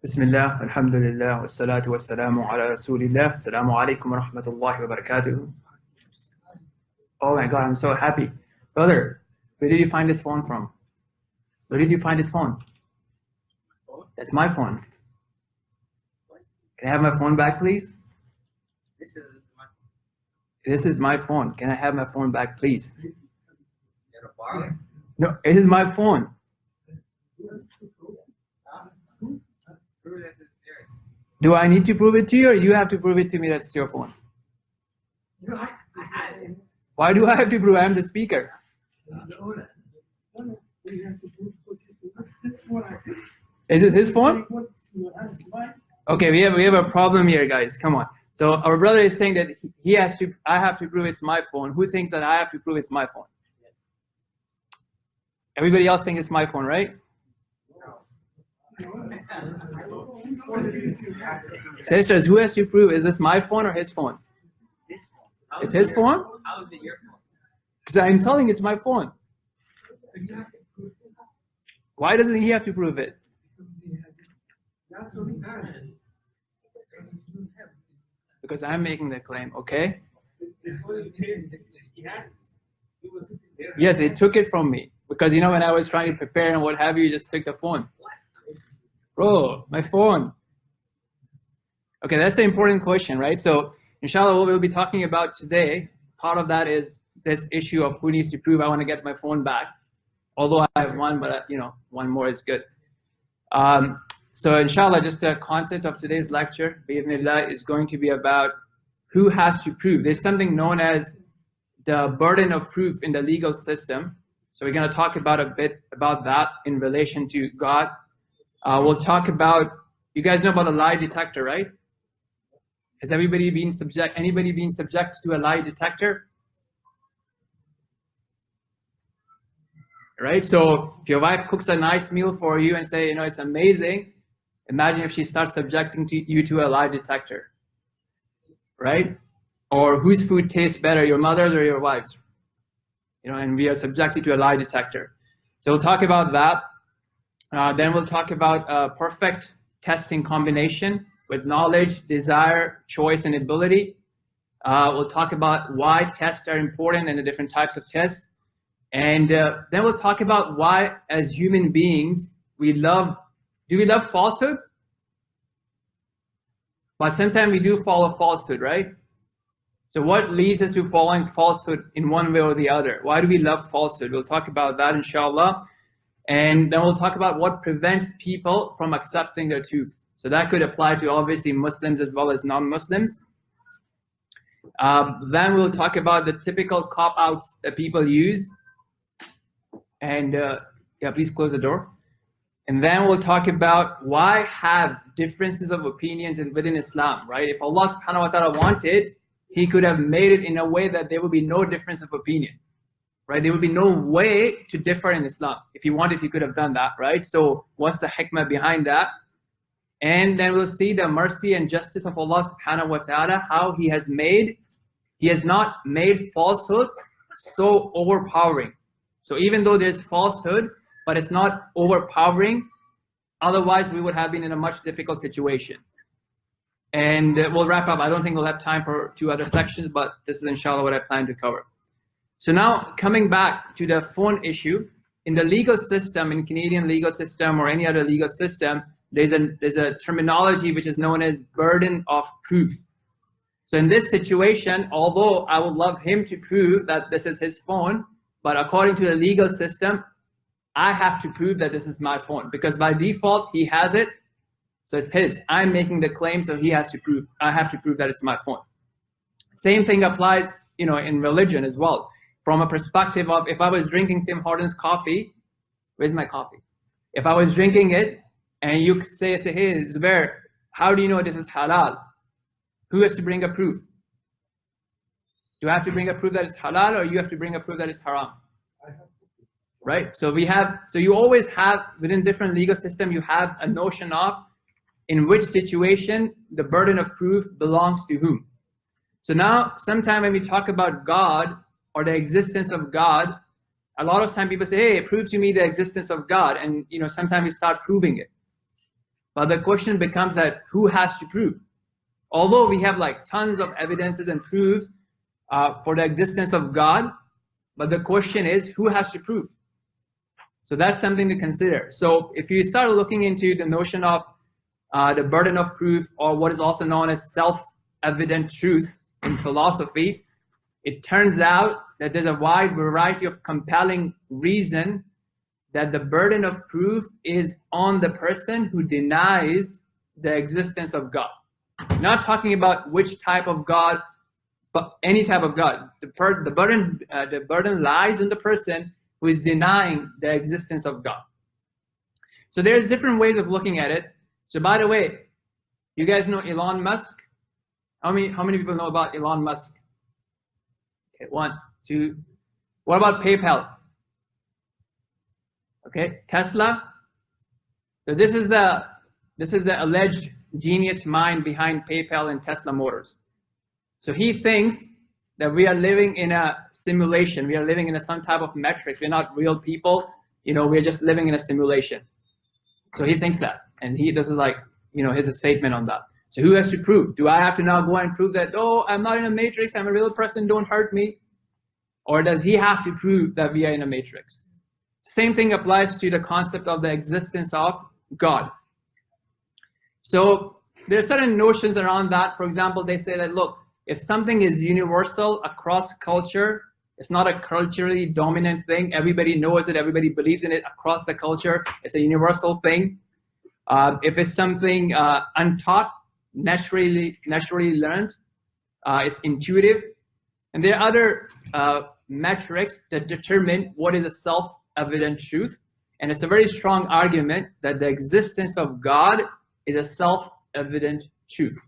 Bismillah, alhamdulillah, wassalatu wassalamu ala rasulillah. Assalamu alaikum wa rahmatullahi wa barakatuh. Oh my God, I'm so happy. Brother, where did you find this phone from? Where did you find this phone? That's my phone. Can I have my phone back, please? This is my phone. Can I have my phone back, please? No, it is my phone. Do I need to prove it to you, or you have to prove it to me that's your phone? Why do I have to prove I'm the speaker? Is it his phone? Okay, we have a problem here, guys. Come on. So our brother is saying that I have to prove it's my phone. Who thinks that I have to prove it's my phone? Everybody else thinks it's my phone, right? Sisters, who has to prove? Is this my phone or his phone? It's his phone? How is it your phone? Because I'm telling it's my phone. Why doesn't he have to prove it? Because I'm making the claim, okay? Yes, he took it from me. Because when I was trying to prepare and what have you, just took the phone. Bro, my phone. Okay, that's the important question, right? So, inshallah, what we'll be talking about today, part of that is this issue of who needs to prove I want to get my phone back. Although I have one, but one more is good. So, inshallah, just the content of today's lecture, bi'idhnillah, is going to be about who has to prove. There's something known as the burden of proof in the legal system. So, we're going to talk about a bit about that in relation to God. We'll talk about, you guys know about a lie detector, right? Has anybody been subject to a lie detector? Right, so if your wife cooks a nice meal for you and say, it's amazing, imagine if she starts subjecting you to a lie detector, right? Or whose food tastes better, your mother's or your wife's? And we are subjected to a lie detector. So we'll talk about that. Then we'll talk about a perfect testing combination with knowledge, desire, choice, and ability. We'll talk about why tests are important and the different types of tests. And then we'll talk about why, as human beings, do we love falsehood? But sometimes we do follow falsehood, right? So what leads us to following falsehood in one way or the other? Why do we love falsehood? We'll talk about that, inshallah. And then we'll talk about what prevents people from accepting the truth. So that could apply to obviously Muslims as well as non-Muslims. Then we'll talk about the typical cop-outs that people use. And yeah, please close the door. And then we'll talk about why have differences of opinions within Islam, right? If Allah subhanahu wa ta'ala wanted, He could have made it in a way that there would be no difference of opinion. Right, there would be no way to differ in Islam. If he wanted, he could have done that, right? So what's the hikmah behind that? And then we'll see the mercy and justice of Allah subhanahu wa ta'ala, how He has not made falsehood so overpowering. So even though there's falsehood, but it's not overpowering, otherwise we would have been in a much difficult situation. And we'll wrap up. I don't think we'll have time for 2 other sections, but this is inshallah what I plan to cover. So now coming back to the phone issue, in the legal system, in Canadian legal system or any other legal system, there's a terminology which is known as burden of proof. So in this situation, although I would love him to prove that this is his phone, but according to the legal system, I have to prove that this is my phone because by default he has it, so it's his. I'm making the claim, so he has to prove. I have to prove that it's my phone. Same thing applies, in religion as well. From a perspective of if I was drinking Tim Hortons coffee, where's my coffee? If I was drinking it and you say, hey, Zubair, how do you know this is halal? Who has to bring a proof? Do I have to bring a proof that it's halal or you have to bring a proof that it's haram? Right? So you always have, within different legal system, you have a notion of in which situation the burden of proof belongs to whom. So now, sometime when we talk about God, or the existence of God, a lot of time people say, hey, prove to me the existence of God. And sometimes we start proving it. But the question becomes that who has to prove? Although we have like tons of evidences and proofs for the existence of God, but the question is who has to prove? So that's something to consider. So if you start looking into the notion of the burden of proof, or what is also known as self-evident truth in philosophy, it turns out that there's a wide variety of compelling reason that the burden of proof is on the person who denies the existence of God. Not talking about which type of God, but any type of God. The burden lies on the person who is denying the existence of God. So there's different ways of looking at it. So by the way, you guys know Elon Musk? How many people know about Elon Musk? Okay, 1, 2. What about PayPal? Okay, Tesla. So this is the alleged genius mind behind PayPal and Tesla Motors. So he thinks that we are living in a simulation. We are living in some type of matrix. We're not real people. We're just living in a simulation. So he thinks that, and this is like, his statement on that. So who has to prove? Do I have to now go and prove that, oh, I'm not in a matrix, I'm a real person, don't hurt me? Or does he have to prove that we are in a matrix? Same thing applies to the concept of the existence of God. So there are certain notions around that. For example, they say that, look, if something is universal across culture, it's not a culturally dominant thing. Everybody knows it, everybody believes in it across the culture. It's a universal thing. If it's something untaught, naturally learned, it's intuitive. And there are other metrics that determine what is a self-evident truth. And it's a very strong argument that the existence of God is a self-evident truth.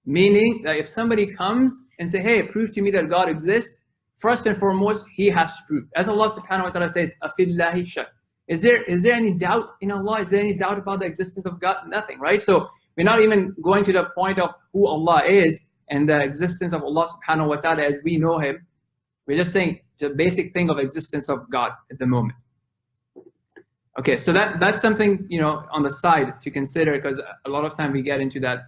Meaning that if somebody comes and say, hey, prove to me that God exists, first and foremost, he has to prove. As Allah subhanahu wa ta'ala says, Afillahi shak. Is there any doubt in Allah? Is there any doubt about the existence of God? Nothing, right? So we're not even going to the point of who Allah is and the existence of Allah subhanahu wa ta'ala as we know him. We're just saying the basic thing of existence of God at the moment. Okay, so that's something, on the side to consider, because a lot of time we get into that,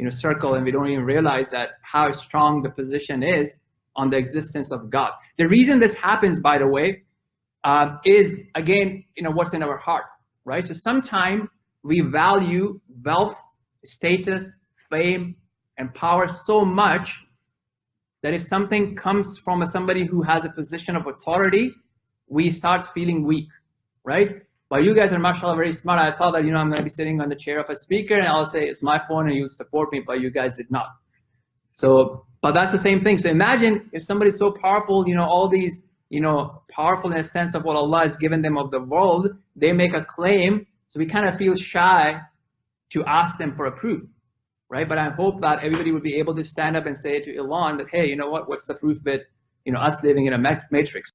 circle, and we don't even realize that how strong the position is on the existence of God. The reason this happens, by the way, is again, what's in our heart, right? So sometimes we value wealth, status, fame, and power so much that if something comes from somebody who has a position of authority, we start feeling weak, right? But you guys are, mashallah, very smart. I thought that, I'm going to be sitting on the chair of a speaker and I'll say, it's my phone and you'll support me, but you guys did not. So, but that's the same thing. So imagine if somebody's so powerful, all these, powerful in a sense of what Allah has given them of the world, they make a claim. So we kind of feel shy to ask them for a proof, right? But I hope that everybody would be able to stand up and say to Elon that, hey, what's the proof with, us living in a matrix?